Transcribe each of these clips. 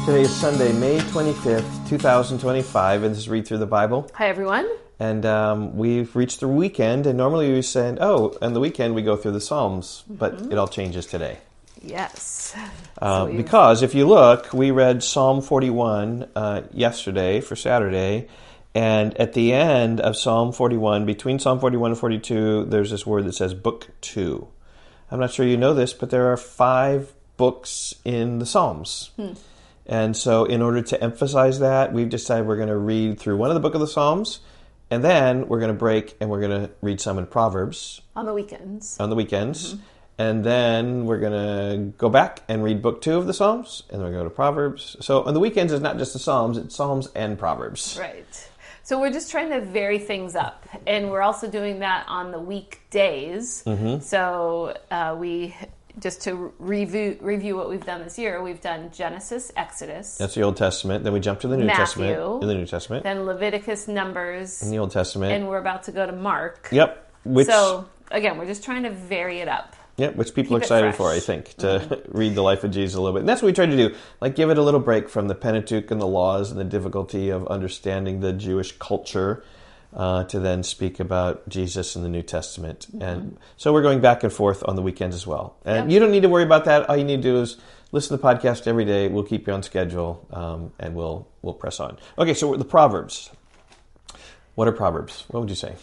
Today is Sunday, May 25th, 2025, and this is Read Through the Bible. Hi, everyone. And we've reached the weekend, and normally we say, on the weekend we go through the Psalms, but it all changes today. Yes. Because if you look, we read Psalm 41 yesterday for Saturday, and at the end of Psalm 41, between Psalm 41 and 42, there's this word that says Book 2. I'm not sure you know this, but there are 5 books in the Psalms. And so in order to emphasize that, we've decided we're going to read through one of the book of the Psalms, and then we're going to break and we're going to read some in Proverbs. On the weekends. And then we're going to go back and read book 2 of the Psalms, and then we go to Proverbs. So on the weekends, it's not just the Psalms, it's Psalms and Proverbs. Right. So we're just trying to vary things up. And we're also doing that on the weekdays. So just to review what we've done this year, we've done Genesis, Exodus. That's the Old Testament. Then we jump to the New Testament. In the New Testament. Then Leviticus, Numbers. In the Old Testament. And we're about to go to Mark. Yep. So, again, we're just trying to vary it up. Yeah, which people are excited for, I think, to read the life of Jesus a little bit. And that's what we try to do, like give it a little break from the Pentateuch and the laws and the difficulty of understanding the Jewish culture to then speak about Jesus in the New Testament. And so we're going back and forth on the weekends as well. And you don't need to worry about that. All you need to do is listen to the podcast every day. We'll keep you on schedule, and we'll press on. Okay, so the Proverbs. What are Proverbs? What would you say?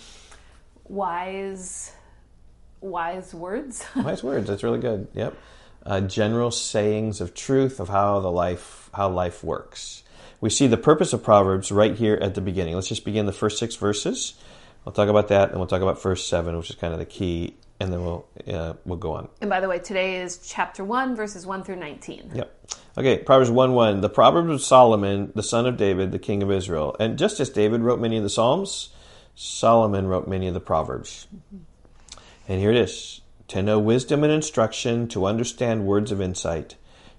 Wise words. Wise words. That's really good. Yep. General sayings of truth of how life works. We see the purpose of Proverbs right here at the beginning. Let's just begin the first 6 verses. We'll talk about that, and we'll talk about verse 7, which is kind of the key, and then we'll go on. And by the way, today is chapter 1, verses 1 through 19. Yep. Okay, Proverbs 1:1. The Proverbs of Solomon, the son of David, the king of Israel. And just as David wrote many of the Psalms, Solomon wrote many of the Proverbs. And here it is. To know wisdom and instruction, to understand words of insight,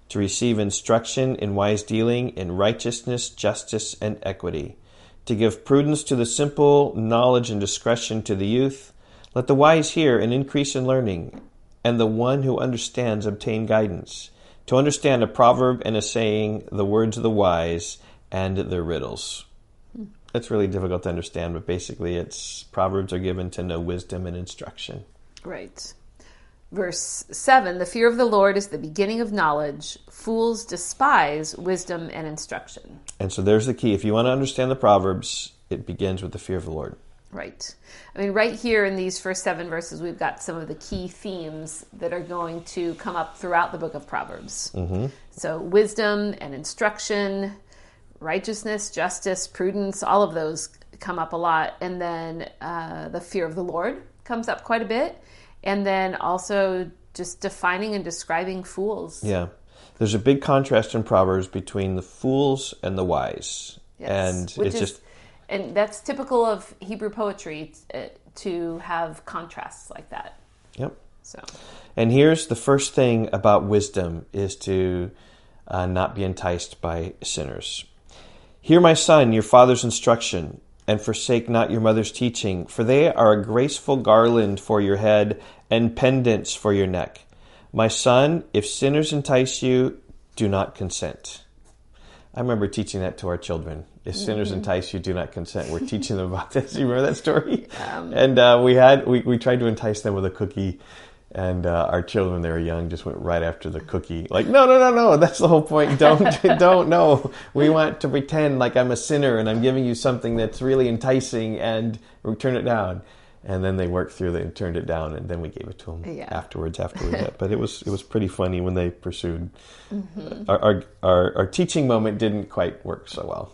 to receive instruction in wise dealing, in righteousness, justice, and equity, to give prudence to the simple, knowledge and discretion to the youth. Let the wise hear and increase in learning, and the one who understands obtain guidance. To understand a proverb and a saying, the words of the wise, and their riddles. It's really difficult to understand, but basically Proverbs are given to know wisdom and instruction. Right. Verse 7, the fear of the Lord is the beginning of knowledge. Fools despise wisdom and instruction. And so there's the key. If you want to understand the Proverbs, it begins with the fear of the Lord. Right. I mean, right here in these first 7 verses, we've got some of the key themes that are going to come up throughout the book of Proverbs. So wisdom and instruction, righteousness, justice, prudence, all of those come up a lot. And then the fear of the Lord comes up quite a bit. And then also just defining and describing fools. Yeah. There's a big contrast in Proverbs between the fools and the wise. Yes. And and that's typical of Hebrew poetry to have contrasts like that. Yep. So. And here's the first thing about wisdom is to not be enticed by sinners. Hear, my son, your father's instruction, and forsake not your mother's teaching, for they are a graceful garland for your head and pendants for your neck. My son, if sinners entice you, do not consent. I remember teaching that to our children. If sinners entice you, do not consent. We're teaching them about this. You remember that story? And we tried to entice them with a cookie. And our children, when they were young, just went right after the cookie. Like, no, that's the whole point. Don't, no. We want to pretend like I'm a sinner and I'm giving you something that's really enticing and we turn it down. And then they worked through it and turned it down, and then we gave it to them afterwards. But it was pretty funny when they pursued. Our teaching moment didn't quite work so well.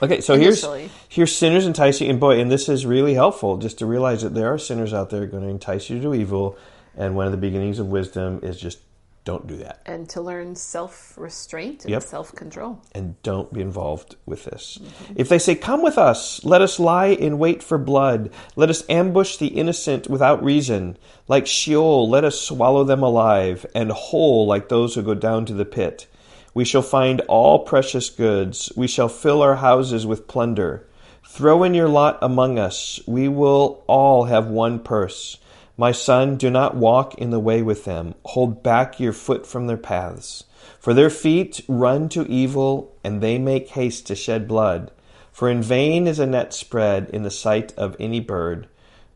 Okay, so here's sinners enticing, and this is really helpful just to realize that there are sinners out there going to entice you to evil, and one of the beginnings of wisdom is just don't do that. And to learn self-restraint and self-control. And don't be involved with this. If they say, come with us, let us lie in wait for blood, let us ambush the innocent without reason, like Sheol, let us swallow them alive, and whole like those who go down to the pit. We shall find all precious goods. We shall fill our houses with plunder. Throw in your lot among us. We will all have one purse. My son, do not walk in the way with them. Hold back your foot from their paths. For their feet run to evil, and they make haste to shed blood. For in vain is a net spread in the sight of any bird.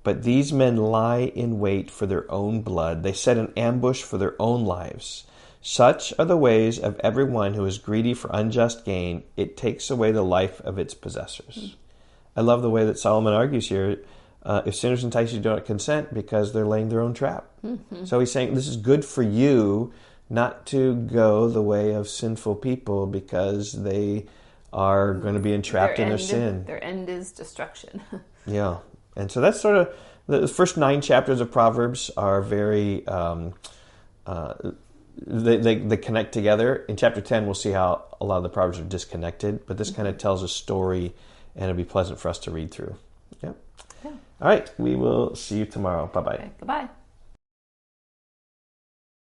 But these men lie in wait for their own blood. They set an ambush for their own lives. Such are the ways of everyone who is greedy for unjust gain. It takes away the life of its possessors. I love the way that Solomon argues here. If sinners entice you, do not consent, because they're laying their own trap. So he's saying this is good for you not to go the way of sinful people, because they are going to be entrapped in their sin. Their end is destruction. Yeah. And so that's sort of, the first 9 chapters of Proverbs are very, they connect together. In chapter 10, we'll see how a lot of the Proverbs are disconnected, but this kind of tells a story, and it'll be pleasant for us to read through. Yeah. All right. We will see you tomorrow. Bye-bye. Okay, goodbye.